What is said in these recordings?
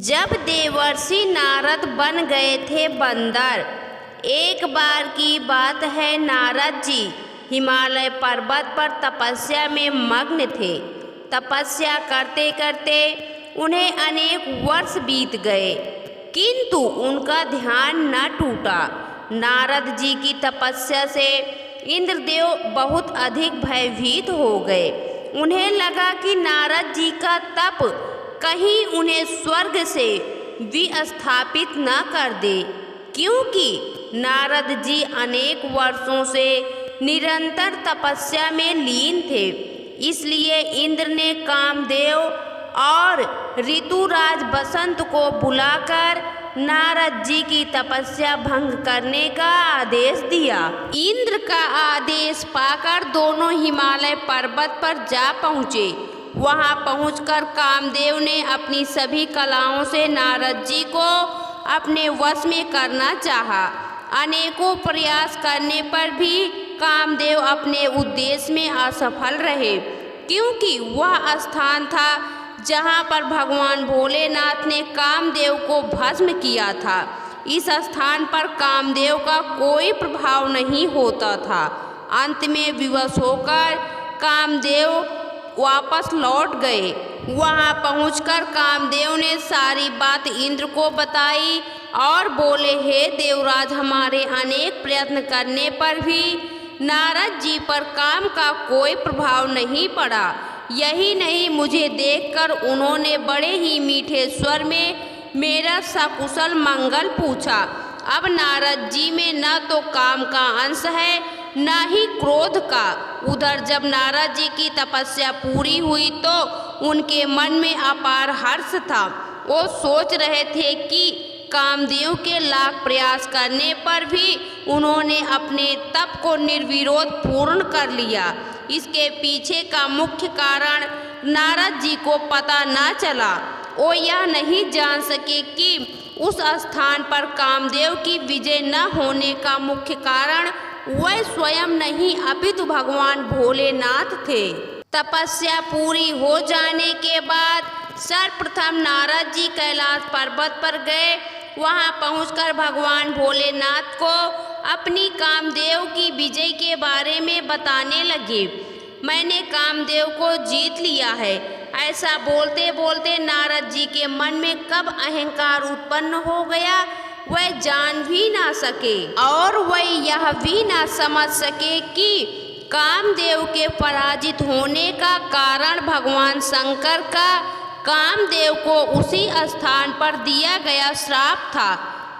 जब देवर्षि नारद बन गए थे बंदर। एक बार की बात है, नारद जी हिमालय पर्वत पर तपस्या में मग्न थे। तपस्या करते करते उन्हें अनेक वर्ष बीत गए, किंतु उनका ध्यान न टूटा। नारद जी की तपस्या से इंद्रदेव बहुत अधिक भयभीत हो गए। उन्हें लगा कि नारद जी का तप कहीं उन्हें स्वर्ग से विस्थापित न कर दे, क्योंकि नारद जी अनेक वर्षों से निरंतर तपस्या में लीन थे। इसलिए इंद्र ने कामदेव और ऋतुराज बसंत को बुलाकर नारद जी की तपस्या भंग करने का आदेश दिया। इंद्र का आदेश पाकर दोनों हिमालय पर्वत पर जा पहुँचे। वहां पहुंचकर कामदेव ने अपनी सभी कलाओं से नारद जी को अपने वश में करना चाहा। अनेकों प्रयास करने पर भी कामदेव अपने उद्देश्य में असफल रहे, क्योंकि वह स्थान था जहां पर भगवान भोलेनाथ ने कामदेव को भस्म किया था। इस स्थान पर कामदेव का कोई प्रभाव नहीं होता था। अंत में विवश होकर कामदेव वापस लौट गए। वहां पहुंचकर कामदेव ने सारी बात इंद्र को बताई और बोले, हे देवराज, हमारे अनेक प्रयत्न करने पर भी नारद जी पर काम का कोई प्रभाव नहीं पड़ा। यही नहीं, मुझे देखकर उन्होंने बड़े ही मीठे स्वर में मेरा सकुशल मंगल पूछा। अब नारद जी में न तो काम का अंश है न ही क्रोध का। उधर जब नारद जी की तपस्या पूरी हुई तो उनके मन में अपार हर्ष था। वो सोच रहे थे कि कामदेव के लाख प्रयास करने पर भी उन्होंने अपने तप को निर्विरोध पूर्ण कर लिया। इसके पीछे का मुख्य कारण नारद जी को पता न चला। वो यह नहीं जान सके कि उस स्थान पर कामदेव की विजय न होने का मुख्य कारण वह स्वयं नहीं अपितु भगवान भोलेनाथ थे। तपस्या पूरी हो जाने के बाद सर्वप्रथम नारद जी कैलाश पर्वत पर गए। वहां पहुंचकर भगवान भोलेनाथ को अपनी कामदेव की विजय के बारे में बताने लगे। मैंने कामदेव को जीत लिया है। ऐसा बोलते बोलते नारद जी के मन में कब अहंकार उत्पन्न हो गया वह जान भी ना सके, और वह यह भी ना समझ सके कि कामदेव के पराजित होने का कारण भगवान शंकर का कामदेव को उसी स्थान पर दिया गया श्राप था।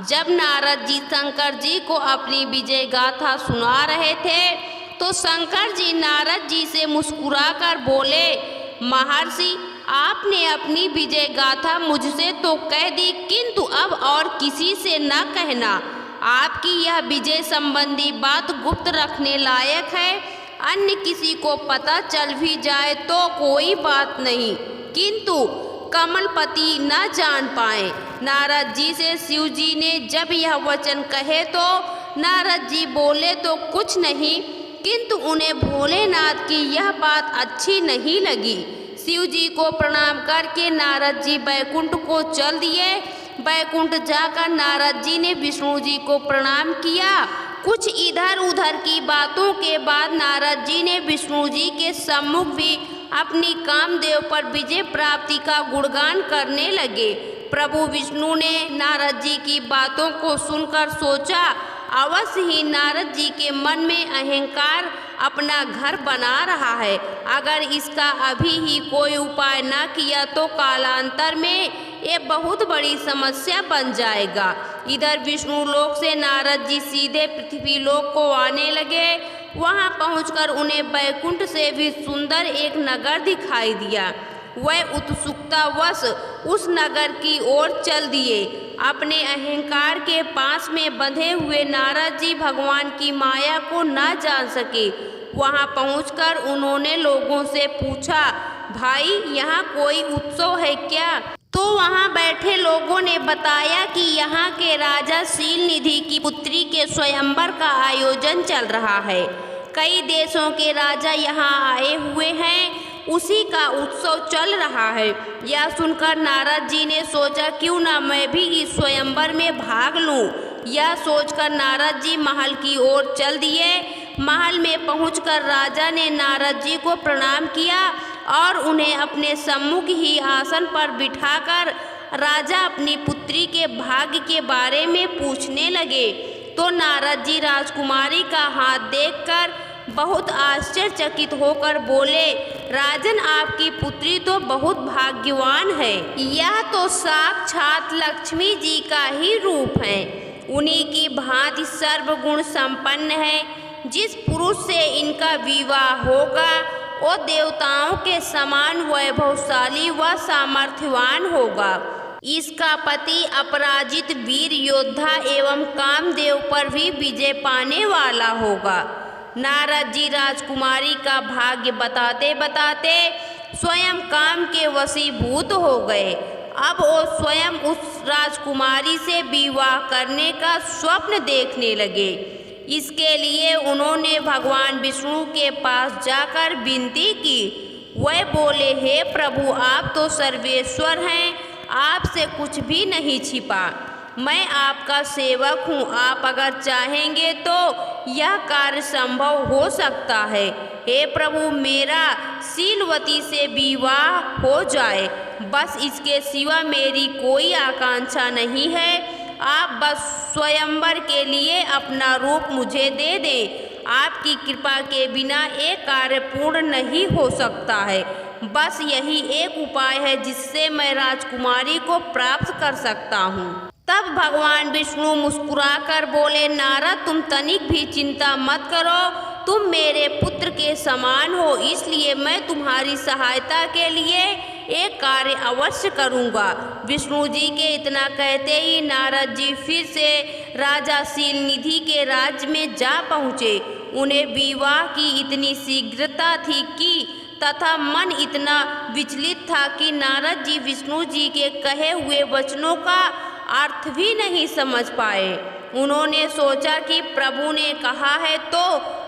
जब नारद जी शंकर जी को अपनी विजय गाथा सुना रहे थे तो शंकर जी नारद जी से मुस्कुराकर बोले, महर्षि, आपने अपनी विजय गाथा मुझसे तो कह दी, किंतु अब और किसी से न कहना। आपकी यह विजय संबंधी बात गुप्त रखने लायक है। अन्य किसी को पता चल भी जाए तो कोई बात नहीं, किंतु कमलपति न जान पाए। नारद जी से शिव जी ने जब यह वचन कहे तो नारद जी बोले तो कुछ नहीं, किंतु उन्हें भोलेनाथ की यह बात अच्छी नहीं लगी। शिव जी को प्रणाम करके नारद जी बैकुंठ को चल दिए। बैकुंठ जाकर नारद जी ने विष्णु जी को प्रणाम किया। कुछ इधर उधर की बातों के बाद नारद जी ने विष्णु जी के सम्मुख भी अपनी कामदेव पर विजय प्राप्ति का गुणगान करने लगे। प्रभु विष्णु ने नारद जी की बातों को सुनकर सोचा, अवश्य ही नारद जी के मन में अहंकार अपना घर बना रहा है। अगर इसका अभी ही कोई उपाय न किया तो कालांतर में ये बहुत बड़ी समस्या बन जाएगा। इधर विष्णु लोक से नारद जी सीधे पृथ्वी लोक को आने लगे। वहां पहुंचकर उन्हें बैकुंठ से भी सुंदर एक नगर दिखाई दिया। वह उत्सुकतावश उस नगर की ओर चल दिए। अपने अहंकार के पास में बंधे हुए नारद जी भगवान की माया को न जान सके। वहां पहुंचकर उन्होंने लोगों से पूछा, भाई, यहाँ कोई उत्सव है क्या? तो वहां बैठे लोगों ने बताया कि यहाँ के राजा शीलनिधि की पुत्री के स्वयंवर का आयोजन चल रहा है। कई देशों के राजा यहाँ आए हुए हैं। उसी का उत्सव चल रहा है। यह सुनकर नारद जी ने सोचा क्यों ना मैं भी इस स्वयंवर में भाग लूं। यह सोचकर नारद जी महल की ओर चल दिए। महल में पहुंचकर राजा ने नारद जी को प्रणाम किया और उन्हें अपने सम्मुख ही आसन पर बिठाकर राजा अपनी पुत्री के भाग्य के बारे में पूछने लगे। तो नारद जी राजकुमारी का हाथ देखकर बहुत आश्चर्यचकित होकर बोले, राजन आपकी पुत्री तो बहुत भाग्यवान है। यह तो साक्षात लक्ष्मी जी का ही रूप है। उन्हीं की भांति सर्वगुण संपन्न है। जिस पुरुष से इनका विवाह होगा वो देवताओं के समान वैभवशाली व सामर्थ्यवान होगा। इसका पति अपराजित वीर योद्धा एवं कामदेव पर भी विजय पाने वाला होगा। नारद जी राजकुमारी का भाग्य बताते बताते स्वयं काम के वशीभूत हो गए। अब वो स्वयं उस राजकुमारी से विवाह करने का स्वप्न देखने लगे। इसके लिए उन्होंने भगवान विष्णु के पास जाकर विनती की। वह बोले, हे प्रभु आप तो सर्वेश्वर हैं, आपसे कुछ भी नहीं छिपा। मैं आपका सेवक हूँ, आप अगर चाहेंगे तो यह कार्य संभव हो सकता है। हे प्रभु मेरा शीलवती से विवाह हो जाए, बस इसके सिवा मेरी कोई आकांक्षा नहीं है। आप बस स्वयंवर के लिए अपना रूप मुझे दे दें। आपकी कृपा के बिना एक कार्य पूर्ण नहीं हो सकता है। बस यही एक उपाय है जिससे मैं राजकुमारी को प्राप्त कर सकता हूँ। तब भगवान विष्णु मुस्कुराकर बोले, नारद तुम तनिक भी चिंता मत करो, तुम मेरे पुत्र के समान हो, इसलिए मैं तुम्हारी सहायता के लिए एक कार्य अवश्य करूँगा। विष्णु जी के इतना कहते ही नारद जी फिर से राजा शीलनिधि के राज्य में जा पहुँचे। उन्हें विवाह की इतनी शीघ्रता थी कि तथा मन इतना विचलित था कि नारद जी विष्णु जी के कहे हुए वचनों का अर्थ भी नहीं समझ पाए। उन्होंने सोचा कि प्रभु ने कहा है तो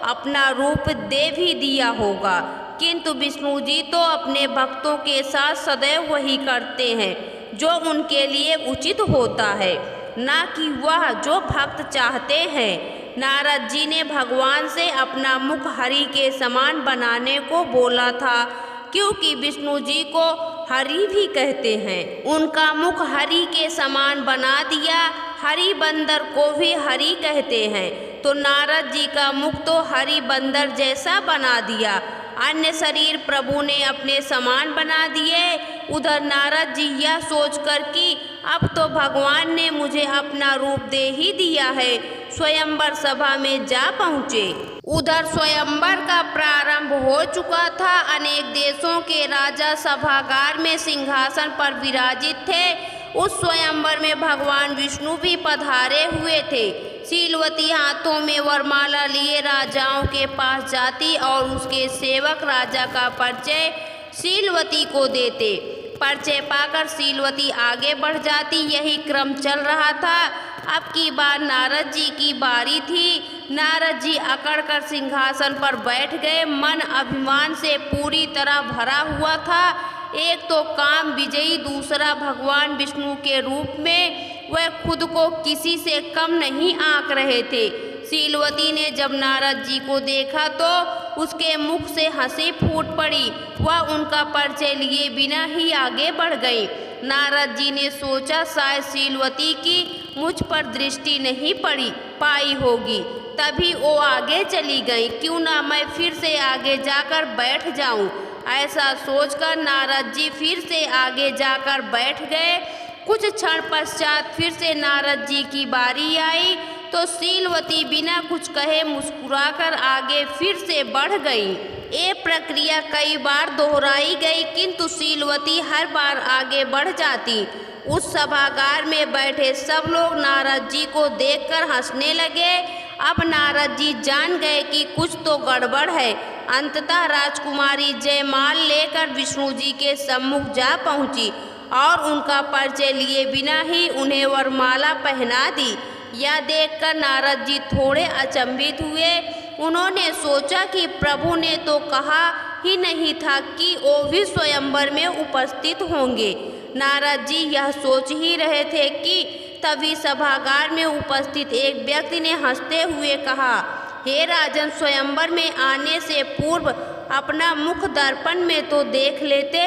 अपना रूप दे भी दिया होगा, किंतु विष्णु जी तो अपने भक्तों के साथ सदैव वही करते हैं जो उनके लिए उचित होता है, ना कि वह जो भक्त चाहते हैं। नारद जी ने भगवान से अपना मुख हरि के समान बनाने को बोला था, क्योंकि विष्णु जी को हरि भी कहते हैं। उनका मुख हरि के समान बना दिया। हरि बंदर को भी हरि कहते हैं, तो नारद जी का मुख तो हरि बंदर जैसा बना दिया। अन्य शरीर प्रभु ने अपने समान बना दिए। उधर नारद जी यह सोचकर कि अब तो भगवान ने मुझे अपना रूप दे ही दिया है, स्वयंवर सभा में जा पहुँचे। उधर स्वयंवर का प्रारंभ हो चुका था। अनेक देशों के राजा सभागार में सिंहासन पर विराजित थे। उस स्वयंवर में भगवान विष्णु भी पधारे हुए थे। शीलवती हाथों में वरमाला लिए राजाओं के पास जाती और उसके सेवक राजा का परिचय शीलवती को देते। परिचय पाकर शीलवती आगे बढ़ जाती। यही क्रम चल रहा था। अब की बार नारद जी की बारी थी। नारद जी अकड़ कर सिंहासन पर बैठ गए। मन अभिमान से पूरी तरह भरा हुआ था। एक तो काम विजयी, दूसरा भगवान विष्णु के रूप में वह खुद को किसी से कम नहीं आंक रहे थे। शीलवती ने जब नारद जी को देखा तो उसके मुख से हंसी फूट पड़ी। वह उनका परिचय लिए बिना ही आगे बढ़ गई। नारद जी ने सोचा शायद शीलवती की मुझ पर दृष्टि नहीं पाई होगी, तभी वो आगे चली गई। क्यों ना मैं फिर से आगे जाकर बैठ जाऊं। ऐसा सोचकर नारद जी फिर से आगे जाकर बैठ गए। कुछ क्षण पश्चात फिर से नारद जी की बारी आई तो शीलवती बिना कुछ कहे मुस्कुराकर आगे फिर से बढ़ गई। ये प्रक्रिया कई बार दोहराई गई, किंतु शीलवती हर बार आगे बढ़ जाती। उस सभागार में बैठे सब लोग नारद जी को देखकर हंसने लगे। अब नारद जी जान गए कि कुछ तो गड़बड़ है। अंततः राजकुमारी जयमाल लेकर विष्णु जी के सम्मुख जा पहुंची और उनका परिचय लिए बिना ही उन्हें वरमाला पहना दी। यह देखकर नारद जी थोड़े अचंभित हुए। उन्होंने सोचा कि प्रभु ने तो कहा ही नहीं था कि वो भी स्वयंवर में उपस्थित होंगे। नारद जी यह सोच ही रहे थे कि तभी सभागार में उपस्थित एक व्यक्ति ने हंसते हुए कहा, हे राजन, स्वयंवर में आने से पूर्व अपना मुख दर्पण में तो देख लेते।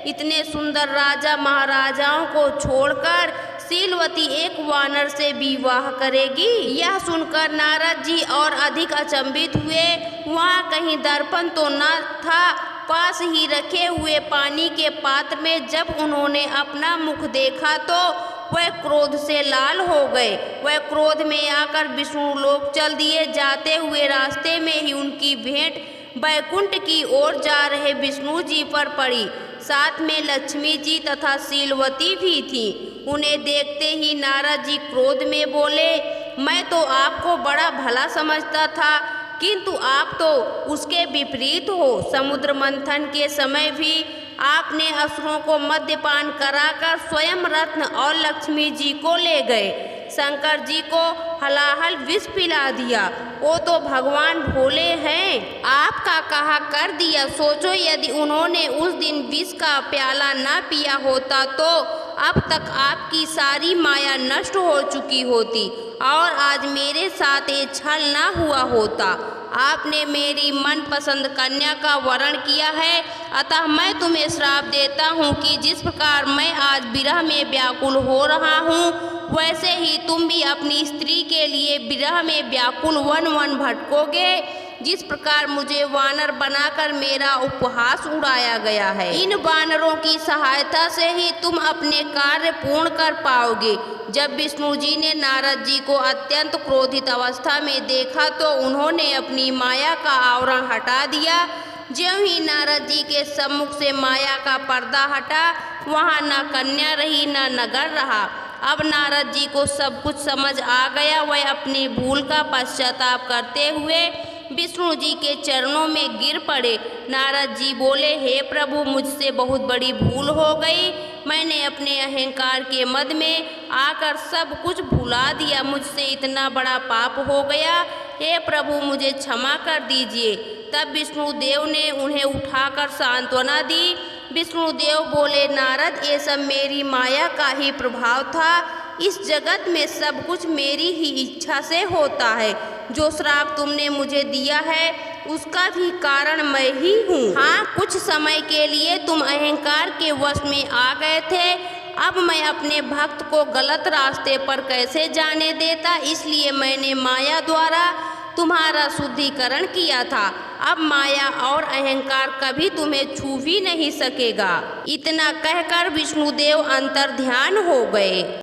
इतने सुंदर राजा महाराजाओं को छोड़कर शीलवती एक वानर से विवाह करेगी। यह सुनकर नारद जी और अधिक अचंभित हुए। वहाँ कहीं दर्पण तो न था। पास ही रखे हुए पानी के पात्र में जब उन्होंने अपना मुख देखा तो वह क्रोध से लाल हो गए। वह क्रोध में आकर विष्णु लोक चल दिए। जाते हुए रास्ते में ही उनकी भेंट बैकुंठ की ओर जा रहे विष्णु जी पर पड़ी। साथ में लक्ष्मी जी तथा शीलवती भी थी। उन्हें देखते ही नारद जी क्रोध में बोले, मैं तो आपको बड़ा भला समझता था, किंतु आप तो उसके विपरीत हो। समुद्र मंथन के समय भी आपने असुरों को मद्यपान कराकर स्वयं रत्न और लक्ष्मी जी को ले गए। शंकर जी को हलाहल विष पिला दिया। वो तो भगवान भोले हैं, आपका कहा कर दिया। सोचो यदि उन्होंने उस दिन विष का प्याला न पिया होता तो अब तक आपकी सारी माया नष्ट हो चुकी होती और आज मेरे साथ ये छल न हुआ होता। आपने मेरी मनपसंद कन्या का वरण किया है, अतः मैं तुम्हें श्राप देता हूँ कि जिस प्रकार मैं आज विरह में व्याकुल हो रहा हूँ, वैसे ही तुम भी अपनी स्त्री के लिए विरह में व्याकुल वन वन भटकोगे। जिस प्रकार मुझे वानर बनाकर मेरा उपहास उड़ाया गया है, इन वानरों की सहायता से ही तुम अपने कार्य पूर्ण कर पाओगे। जब विष्णु जी ने नारद जी को अत्यंत क्रोधित अवस्था में देखा तो उन्होंने अपनी माया का आवरण हटा दिया। ज्यों ही नारद जी के सम्मुख से माया का पर्दा हटा, वहाँ न कन्या रही न नगर रहा। अब नारद जी को सब कुछ समझ आ गया। वह अपनी भूल का पश्चाताप करते हुए विष्णु जी के चरणों में गिर पड़े। नारद जी बोले, हे प्रभु, मुझसे बहुत बड़ी भूल हो गई। मैंने अपने अहंकार के मद में आकर सब कुछ भुला दिया। मुझसे इतना बड़ा पाप हो गया। हे प्रभु, मुझे क्षमा कर दीजिए। तब विष्णु देव ने उन्हें उठाकर सांत्वना दी। विष्णु देव बोले, नारद, ये सब मेरी माया का ही प्रभाव था। इस जगत में सब कुछ मेरी ही इच्छा से होता है। जो श्राप तुमने मुझे दिया है उसका भी कारण मैं ही हूँ। हाँ, कुछ समय के लिए तुम अहंकार के वश में आ गए थे। अब मैं अपने भक्त को गलत रास्ते पर कैसे जाने देता, इसलिए मैंने माया द्वारा तुम्हारा शुद्धिकरण किया था। अब माया और अहंकार कभी तुम्हें छू भी नहीं सकेगा। इतना कहकर विष्णुदेव अंतर ध्यान हो गए।